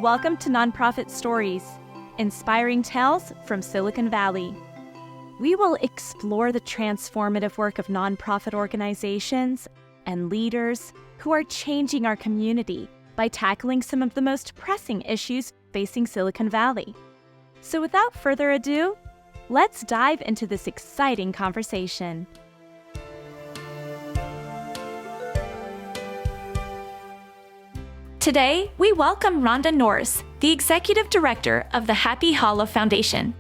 Welcome to Nonprofit Stories, inspiring tales from Silicon Valley. We will explore the transformative work of nonprofit organizations and leaders who are changing our community by tackling some of the most pressing issues facing Silicon Valley. So without further ado, let's dive into this exciting conversation. Today, we welcome Rhonda Nourse, the Executive Director of the Happy Hollow Foundation.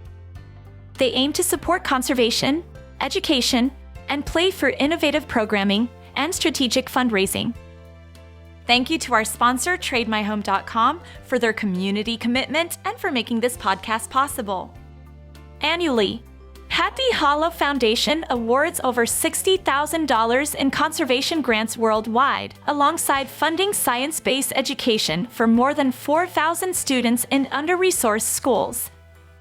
They aim to support conservation, education, and play for innovative programming and strategic fundraising. Thank you to our sponsor, TradeMyHome.com, for their community commitment and for making this podcast possible. Annually, Happy Hollow Foundation awards over $60,000 in conservation grants worldwide, alongside funding science-based education for more than 4,000 students in under-resourced schools.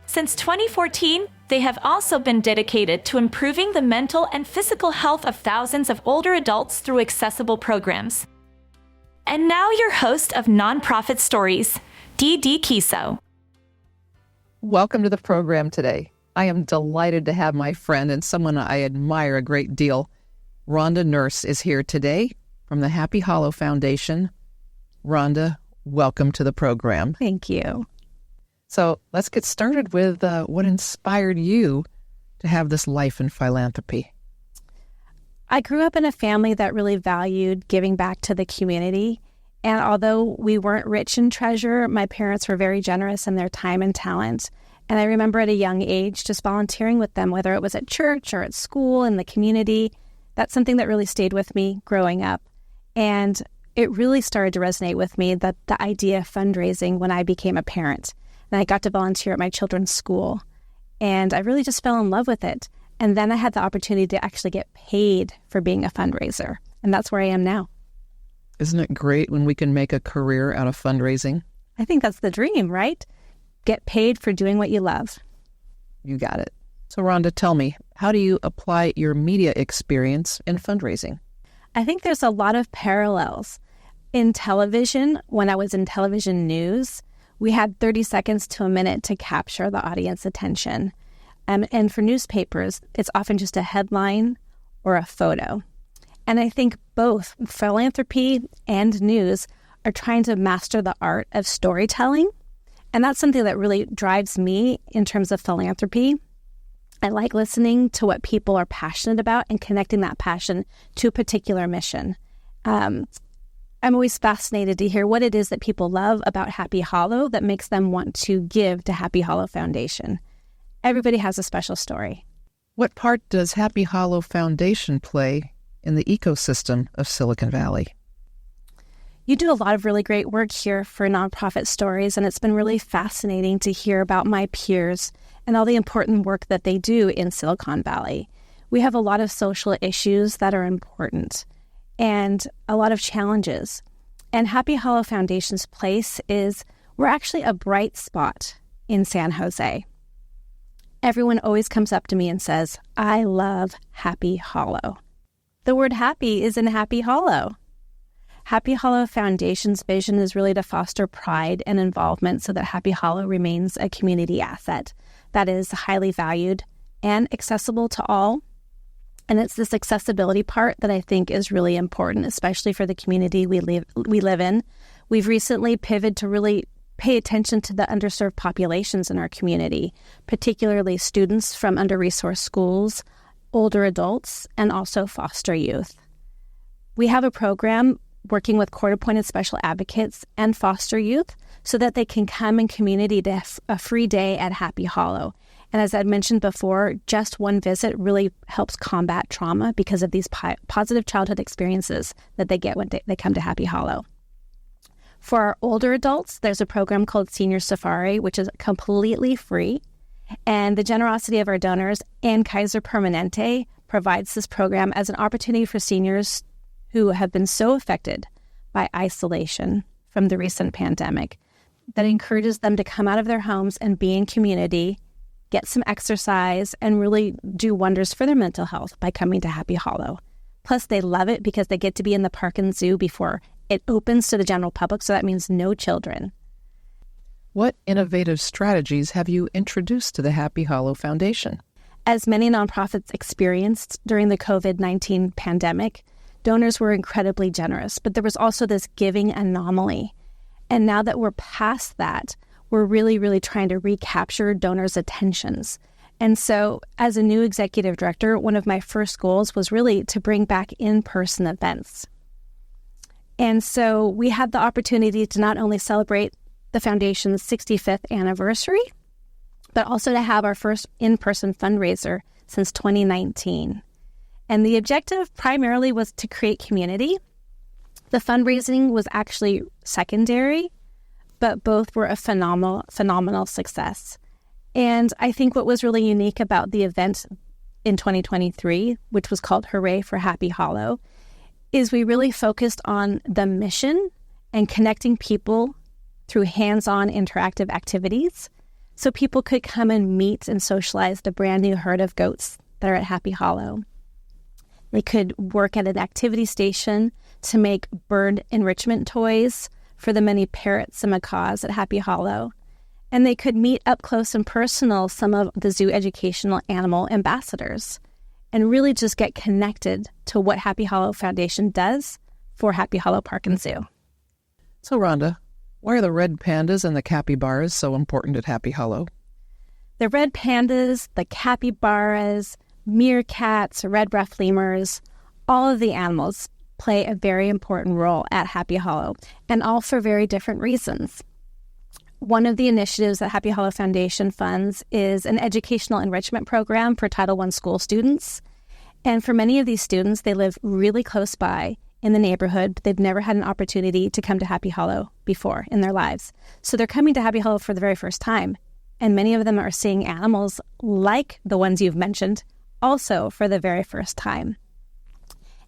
Since 2014, they have also been dedicated to improving the mental and physical health of thousands of older adults through accessible programs. And now your host of Nonprofit Stories, Dee Dee Kiso. Welcome to the program today. I am delighted to have my friend and someone I admire a great deal. Rhonda Nourse is here today from the Happy Hollow Foundation. Rhonda, welcome to the program. Thank you. So let's get started with what inspired you to have this life in philanthropy. I grew up in a family that really valued giving back to the community. And although we weren't rich in treasure, my parents were very generous in their time and talent. And I remember at a young age just volunteering with them, whether it was at church or at school, in the community. That's something that really stayed with me growing up. And it really started to resonate with me, that the idea of fundraising when I became a parent. And I got to volunteer at my children's school. And I really just fell in love with it. And then I had the opportunity to actually get paid for being a fundraiser. And that's where I am now. Isn't it great when we can make a career out of fundraising? I think that's the dream, right? Get paid for doing what you love. You got it. So Rhonda, tell me, how do you apply your media experience in fundraising? I think there's a lot of parallels. In television, when I was in television news, we had 30 seconds to a minute to capture the audience attention. And for newspapers, it's often just a headline or a photo. And I think both philanthropy and news are trying to master the art of storytelling. And that's something that really drives me in terms of philanthropy. I like listening to what people are passionate about and connecting that passion to a particular mission. I'm always fascinated to hear what it is that people love about Happy Hollow that makes them want to give to Happy Hollow Foundation. Everybody has a special story. What part does Happy Hollow Foundation play in the ecosystem of Silicon Valley? You do a lot of really great work here for Nonprofit Stories, and it's been really fascinating to hear about my peers and all the important work that they do in Silicon Valley. We have a lot of social issues that are important and a lot of challenges. And Happy Hollow Foundation's place is we're actually a bright spot in San Jose. Everyone always comes up to me and says, I love Happy Hollow. The word happy is in Happy Hollow. Happy Hollow Foundation's vision is really to foster pride and involvement so that Happy Hollow remains a community asset that is highly valued and accessible to all. And it's this accessibility part that I think is really important, especially for the community we live in. We've recently pivoted to really pay attention to the underserved populations in our community, particularly students from under-resourced schools, older adults, and also foster youth. We have a program working with court-appointed special advocates and foster youth so that they can come in community to a free day at Happy Hollow. And as I mentioned before, just one visit really helps combat trauma because of these positive childhood experiences that they get when they come to Happy Hollow. For our older adults, there's a program called Senior Safari, which is completely free. And the generosity of our donors and Kaiser Permanente provides this program as an opportunity for seniors who have been so affected by isolation from the recent pandemic that encourages them to come out of their homes and be in community, get some exercise, and really do wonders for their mental health by coming to Happy Hollow. Plus, they love it because they get to be in the park and zoo before it opens to the general public, so that means no children. What innovative strategies have you introduced to the Happy Hollow Foundation? As many nonprofits experienced during the COVID-19 pandemic, donors were incredibly generous, but there was also this giving anomaly. And now that we're past that, we're really trying to recapture donors' attentions. And so as a new executive director, one of my first goals was really to bring back in-person events. And so we had the opportunity to not only celebrate the foundation's 65th anniversary, but also to have our first in-person fundraiser since 2019. And the objective primarily was to create community. The fundraising was actually secondary, but both were a phenomenal success. And I think what was really unique about the event in 2023, which was called Hooray for Happy Hollow, is we really focused on the mission and connecting people through hands-on interactive activities. So people could come and meet and socialize the brand new herd of goats that are at Happy Hollow. They could work at an activity station to make bird enrichment toys for the many parrots and macaws at Happy Hollow. And they could meet up close and personal some of the zoo educational animal ambassadors and really just get connected to what Happy Hollow Foundation does for Happy Hollow Park and Zoo. So Rhonda, why are the red pandas and the capybaras so important at Happy Hollow? The red pandas, the capybaras, meerkats, red-ruffed lemurs, all of the animals play a very important role at Happy Hollow, and all for very different reasons. One of the initiatives that Happy Hollow Foundation funds is an educational enrichment program for Title I school students. And for many of these students, they live really close by in the neighborhood, but they've never had an opportunity to come to Happy Hollow before in their lives. So they're coming to Happy Hollow for the very first time. And many of them are seeing animals like the ones you've mentioned also for the very first time.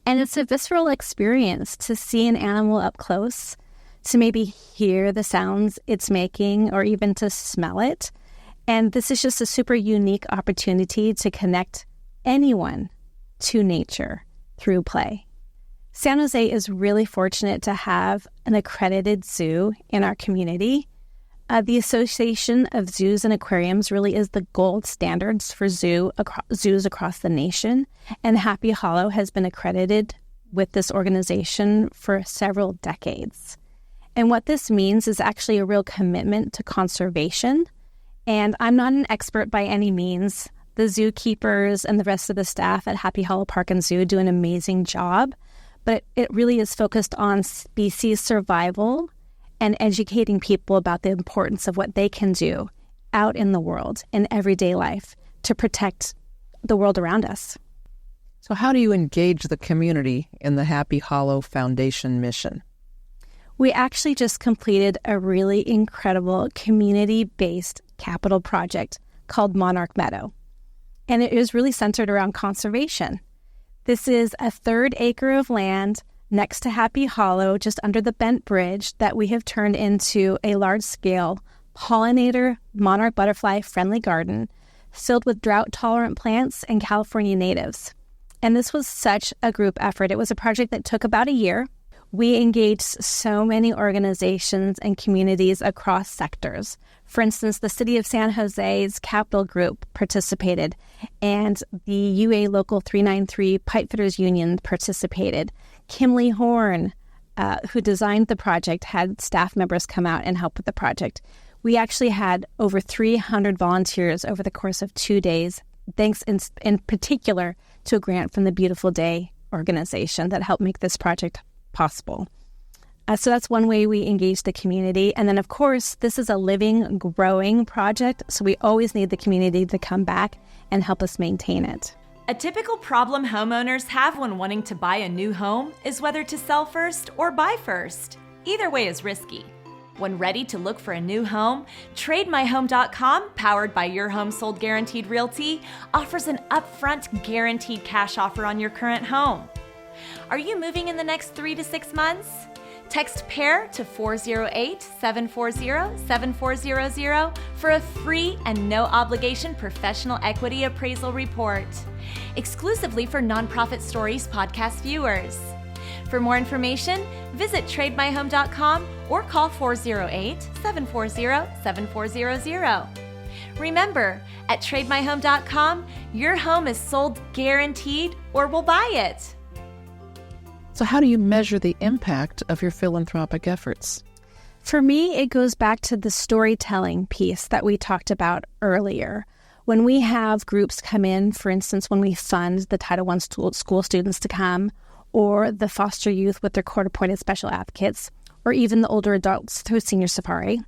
And it's a visceral experience to see an animal up close, to maybe hear the sounds it's making or even to smell it. And this is just a super unique opportunity to connect anyone to nature through play. San Jose is really fortunate to have an accredited zoo in our community. The Association of Zoos and Aquariums really is the gold standards for zoos across the nation, and Happy Hollow has been accredited with this organization for several decades. And what this means is actually a real commitment to conservation. And I'm not an expert by any means. The zookeepers and the rest of the staff at Happy Hollow Park and Zoo do an amazing job, but it really is focused on species survival and educating people about the importance of what they can do out in the world in everyday life to protect the world around us. So how do you engage the community in the Happy Hollow Foundation mission? We actually just completed a really incredible community-based capital project called Monarch Meadow. And it is really centered around conservation. This is a 3rd acre of land next to Happy Hollow, just under the Bent Bridge, that we have turned into a large-scale pollinator monarch butterfly friendly garden filled with drought-tolerant plants and California natives. And this was such a group effort. It was a project that took about a year. We engaged so many organizations and communities across sectors. For instance, the City of San Jose's Capital Group participated, and the UA Local 393 Pipefitters Union participated. Kimley Horn, who designed the project, had staff members come out and help with the project. We actually had over 300 volunteers over the course of 2 days, thanks in particular to a grant from the Beautiful Day organization that helped make this project possible. So that's one way we engage the community. And then, of course, this is a living, growing project, so we always need the community to come back and help us maintain it. A typical problem homeowners have when wanting to buy a new home is whether to sell first or buy first. Either way is risky. When ready to look for a new home, TradeMyHome.com, powered by Your Home Sold Guaranteed Realty, offers an upfront guaranteed cash offer on your current home. Are you moving in the next 3 to 6 months? Text PAIR to 408-740-7400 for a free and no-obligation professional equity appraisal report, exclusively for Nonprofit Stories podcast viewers. For more information, visit TradeMyHome.com or call 408-740-7400. Remember, at TradeMyHome.com, your home is sold guaranteed or we'll buy it. So how do you measure the impact of your philanthropic efforts? For me, it goes back to the storytelling piece that we talked about earlier. When we have groups come in, for instance, when we fund the Title I school students to come, or the foster youth with their court-appointed special advocates, or even the older adults through Senior Safari,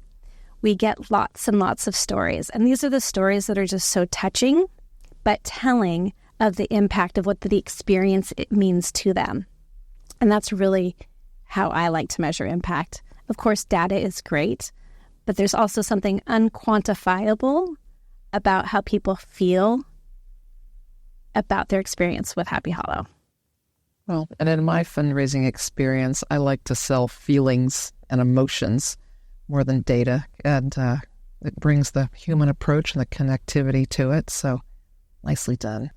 we get lots and lots of stories. And these are the stories that are just so touching, but telling of the impact of what the experience it means to them. And that's really how I like to measure impact. Of course, data is great, but there's also something unquantifiable about how people feel about their experience with Happy Hollow. Well, and in my fundraising experience, I like to sell feelings and emotions more than data, and it brings the human approach and the connectivity to it, so nicely done.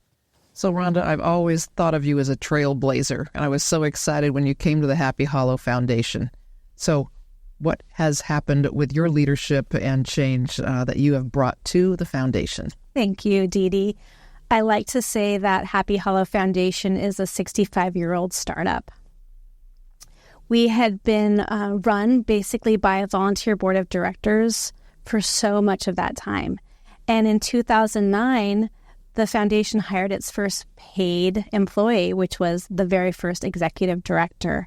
So, Rhonda, I've always thought of you as a trailblazer, and I was so excited when you came to the Happy Hollow Foundation. So, what has happened with your leadership and change that you have brought to the foundation? Thank you, Dee Dee. I like to say that Happy Hollow Foundation is a 65-year-old startup. We had been run basically by a volunteer board of directors for so much of that time. And in 2009, the foundation hired its first paid employee, which was the very first executive director.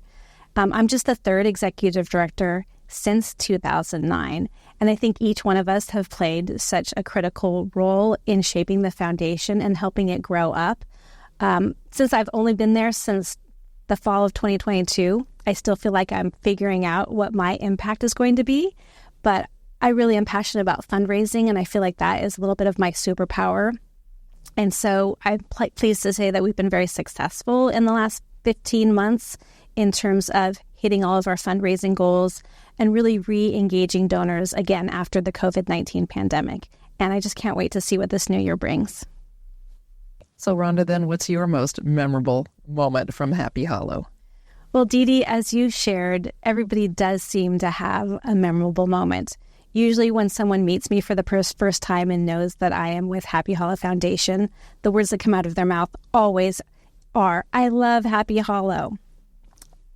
I'm just the third executive director since 2009. And I think each one of us have played such a critical role in shaping the foundation and helping it grow up. Since I've only been there since the fall of 2022, I still feel like I'm figuring out what my impact is going to be. But I really am passionate about fundraising, and I feel like that is a little bit of my superpower. And so I'm pleased to say that we've been very successful in the last 15 months in terms of hitting all of our fundraising goals and really re-engaging donors again after the COVID-19 pandemic. And I just can't wait to see what this new year brings. So, Rhonda, then what's your most memorable moment from Happy Hollow? Well, Dee Dee, as you shared, everybody does seem to have a memorable moment. Usually when someone meets me for the first time and knows that I am with Happy Hollow Foundation, the words that come out of their mouth always are, "I love Happy Hollow."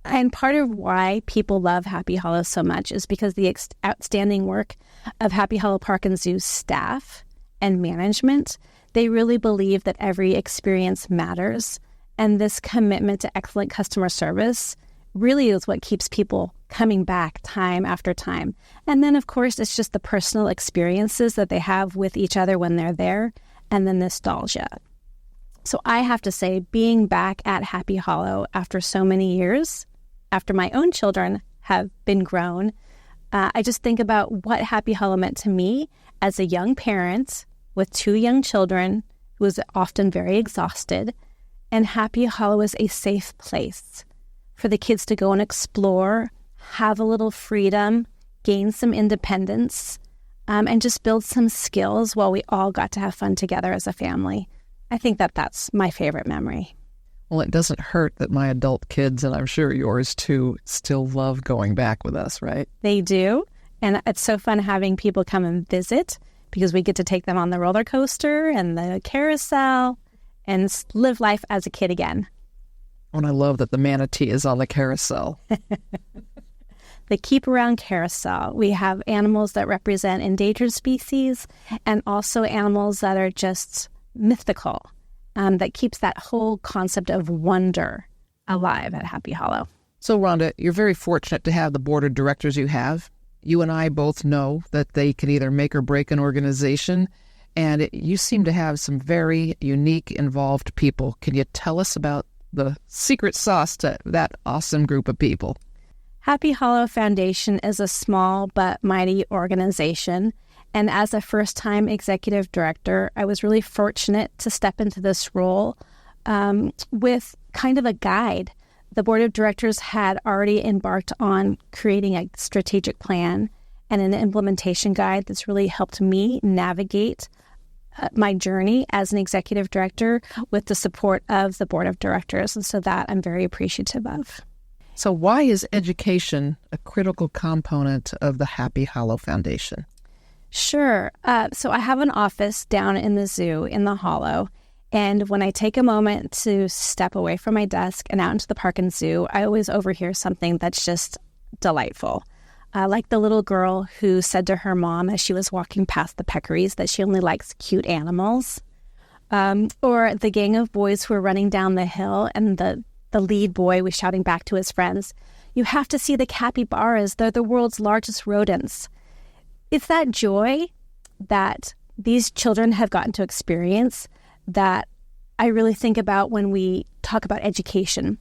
And part of why people love Happy Hollow so much is because the outstanding work of Happy Hollow Park and Zoo's staff and management. They really believe that every experience matters. And this commitment to excellent customer service really is what keeps people coming back time after time. And then, of course, it's just the personal experiences that they have with each other when they're there, and the nostalgia. So I have to say, being back at Happy Hollow after so many years, after my own children have been grown, I just think about what Happy Hollow meant to me as a young parent with 2 young children who was often very exhausted. And Happy Hollow is a safe place for the kids to go and explore, have a little freedom, gain some independence, and just build some skills while we all got to have fun together as a family. I think that that's my favorite memory. Well, it doesn't hurt that my adult kids, and I'm sure yours too, still love going back with us, right? They do. And it's so fun having people come and visit because we get to take them on the roller coaster and the carousel and live life as a kid again. And I love that the manatee is on the carousel. The Keep Around Carousel. We have animals that represent endangered species and also animals that are just mythical, that keeps that whole concept of wonder alive at Happy Hollow. So, Rhonda, you're very fortunate to have the board of directors you have. You and I both know that they can either make or break an organization, and you seem to have some very unique, involved people. Can you tell us about the secret sauce to that awesome group of people? Happy Hollow Foundation is a small but mighty organization. And as a first-time executive director, I was really fortunate to step into this role with kind of a guide. The board of directors had already embarked on creating a strategic plan and an implementation guide that's really helped me navigate my journey as an executive director with the support of the board of directors. And so that I'm very appreciative of. So why is education a critical component of the Happy Hollow Foundation? Sure. So I have an office down in the zoo in the Hollow. And when I take a moment to step away from my desk and out into the park and zoo, I always overhear something that's just delightful. Like the little girl who said to her mom as she was walking past the peccaries that she only likes cute animals. Or the gang of boys who were running down the hill and the lead boy was shouting back to his friends, "You have to see the capybaras. They're the world's largest rodents." It's that joy that these children have gotten to experience that I really think about when we talk about education.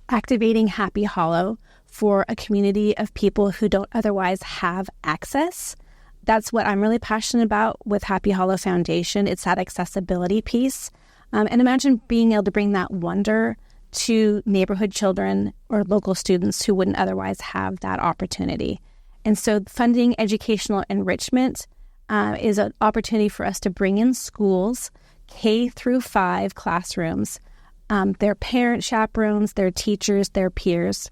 Activating Happy Hollow for a community of people who don't otherwise have access. That's what I'm really passionate about with Happy Hollow Foundation. It's that accessibility piece. And imagine being able to bring that wonder to neighborhood children or local students who wouldn't otherwise have that opportunity. And so funding educational enrichment is an opportunity for us to bring in schools, K through 5 classrooms, their parent chaperones, their teachers, their peers,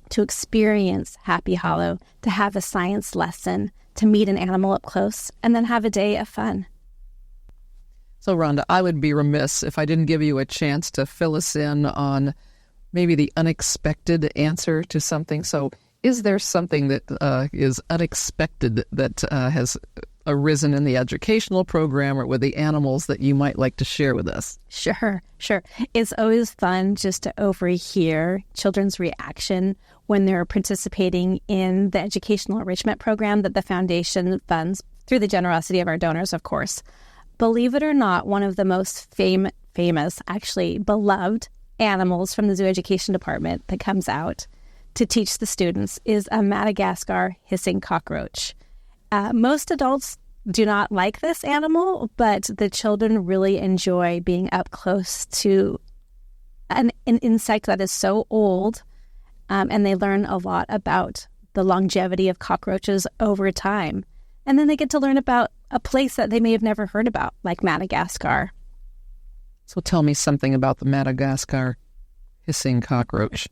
to experience Happy Hollow, to have a science lesson, to meet an animal up close, and then have a day of fun. So, Rhonda, I would be remiss if I didn't give you a chance to fill us in on maybe the unexpected answer to something. So, is there something that is unexpected that has arisen in the educational program or with the animals that you might like to share with us? Sure. It's always fun just to overhear children's reaction when they're participating in the educational enrichment program that the foundation funds through the generosity of our donors, of course. Believe it or not, one of the most famous, actually beloved animals from the zoo education department that comes out to teach the students is a Madagascar hissing cockroach. Most adults do not like this animal, but the children really enjoy being up close to an insect that is so old, and they learn a lot about the longevity of cockroaches over time. And then they get to learn about a place that they may have never heard about, like Madagascar. So tell me something about the Madagascar hissing cockroach.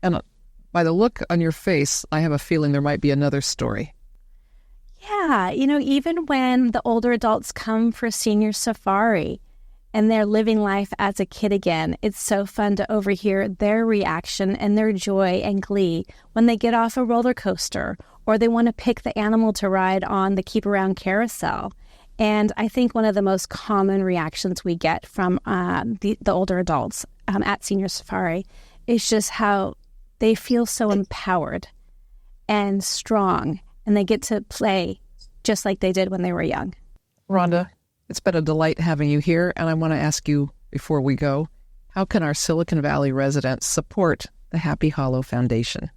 And by the look on your face, I have a feeling there might be another story. Yeah, even when the older adults come for senior safari and they're living life as a kid again, it's so fun to overhear their reaction and their joy and glee when they get off a roller coaster or they want to pick the animal to ride on the Keep Around carousel. And I think one of the most common reactions we get from the older adults at senior safari is just how they feel so empowered and strong, and they get to play just like they did when they were young. Rhonda, it's been a delight having you here, and I want to ask you before we go, how can our Silicon Valley residents support the Happy Hollow Foundation?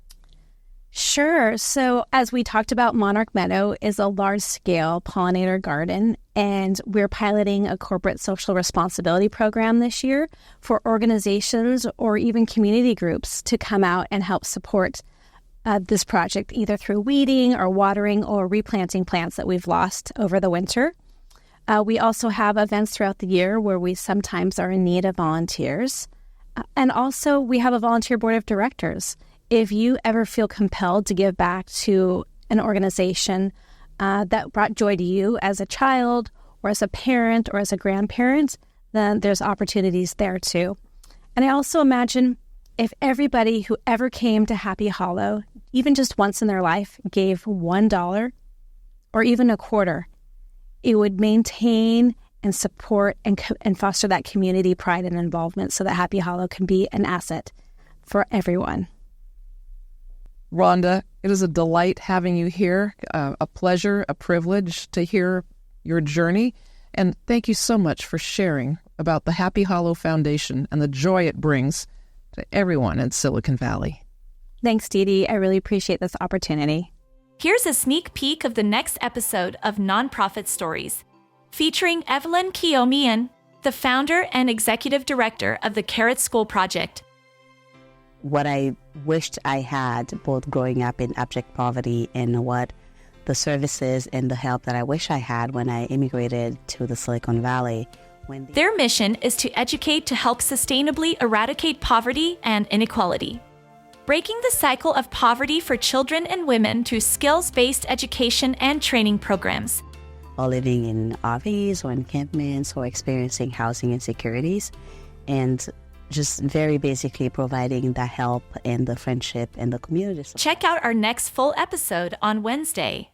Sure. So as we talked about, Monarch Meadow is a large-scale pollinator garden, and we're piloting a corporate social responsibility program this year for organizations or even community groups to come out and help support this project, either through weeding or watering or replanting plants that we've lost over the winter. We also have events throughout the year where we sometimes are in need of volunteers. And also we have a volunteer board of directors. If you ever feel compelled to give back to an organization that brought joy to you as a child or as a parent or as a grandparent, then there's opportunities there too. And I also imagine if everybody who ever came to Happy Hollow, even just once in their life, gave $1 or even a quarter, it would maintain and support and foster that community pride and involvement so that Happy Hollow can be an asset for everyone. Rhonda, it is a delight having you here, a pleasure, a privilege to hear your journey. And thank you so much for sharing about the Happy Hollow Foundation and the joy it brings to everyone in Silicon Valley. Thanks, Dee Dee. I really appreciate this opportunity. Here's a sneak peek of the next episode of Nonprofit Stories, featuring Evelyn Keomian, the founder and executive director of the Carrot School Project. What I wished I had, both growing up in abject poverty and what the services and the help that I wish I had when I immigrated to the Silicon Valley, Their mission is to educate to help sustainably eradicate poverty and inequality, breaking the cycle of poverty for children and women through skills-based education and training programs. All living in RVs or encampments or experiencing housing insecurities, and just very basically providing the help and the friendship and the community support. Check out our next full episode on Wednesday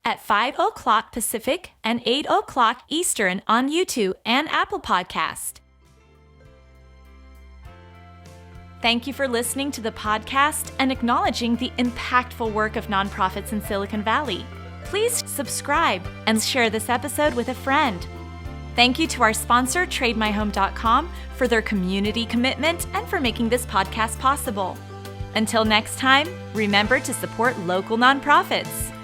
at 5 o'clock Pacific and 8 o'clock Eastern on YouTube and Apple Podcast. Thank you for listening to the podcast and acknowledging the impactful work of nonprofits in Silicon Valley. Please subscribe and share this episode with a friend. Thank you to our sponsor, TradeMyHome.com, for their community commitment and for making this podcast possible. Until next time, remember to support local nonprofits.